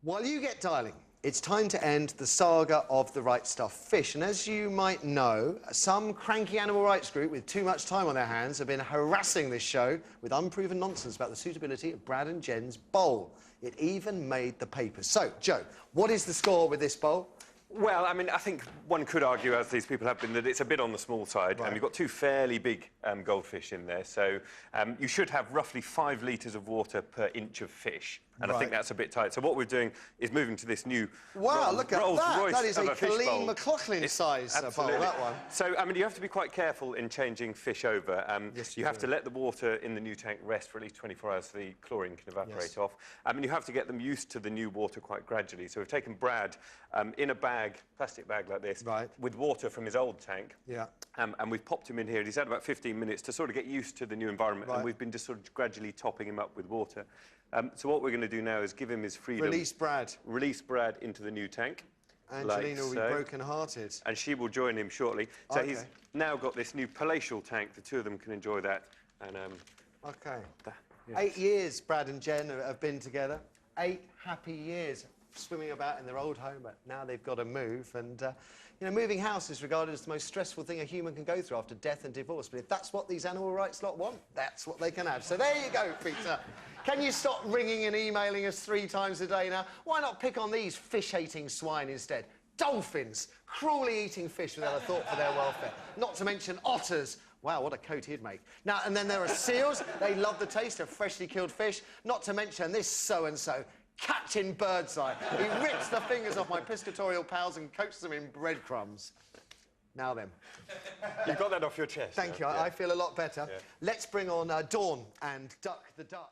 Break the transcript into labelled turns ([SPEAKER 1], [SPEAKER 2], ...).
[SPEAKER 1] While you get dialing, it's time to end the saga of the Wright Stuff fish. And as you might know, some cranky animal rights group with too much time on their hands have been harassing this show with unproven nonsense about the suitability of Brad and Jen's bowl. It even made the papers. So, Joe, what is the score with this bowl?
[SPEAKER 2] Well, I mean, I think one could argue, as these people have been, that it's a bit on the small side.
[SPEAKER 1] Right.
[SPEAKER 2] You've got two fairly big goldfish in there, so you should have roughly 5 litres of water per inch of fish. And I think that's a bit tight. So what we're doing is moving to this new
[SPEAKER 1] look at that. That is a Colleen
[SPEAKER 2] bowl.
[SPEAKER 1] McLaughlin size bowl, that one.
[SPEAKER 2] So, I mean, you have to be quite careful in changing fish over.
[SPEAKER 1] Yes,
[SPEAKER 2] you have to let the water in the new tank rest for at least 24 hours so the chlorine can evaporate off. I mean, you have to get them used to the new water quite gradually. So we've taken Brad in a bag, plastic bag like this, with water from his old tank.
[SPEAKER 1] Yeah.
[SPEAKER 2] And we've popped him in here, and he's had about 15 minutes to sort of get used to the new environment, and we've been just sort of gradually topping him up with water. So what we're going to do now is give him his freedom.
[SPEAKER 1] Release Brad.
[SPEAKER 2] Release Brad into the new tank.
[SPEAKER 1] Angelina will be broken-hearted. And
[SPEAKER 2] she will join him shortly. So he's now got this new palatial tank. The two of them can enjoy that. And
[SPEAKER 1] OK. 8 years Brad and Jen have been together. 8 happy years swimming about in their old home, but now they've got to move. And, you know, moving house is regarded as the most stressful thing a human can go through after death and divorce. But if that's what these animal rights lot want, that's what they can have. So there you go, Peter. Can you stop ringing and emailing us 3 times a day now? Why not pick on these fish-hating swine instead? Dolphins, cruelly eating fish without a thought for their welfare. Not to mention otters. Wow, what a coat he'd make. Now, and then there are seals. They love the taste of freshly killed fish. Not to mention this so-and-so, Captain Birdseye. He rips the fingers off my piscatorial pals and coats them in breadcrumbs. Now then.
[SPEAKER 2] You've got that off your chest.
[SPEAKER 1] Thank you. I feel a lot better. Let's bring on Dawn and Duck the Duck.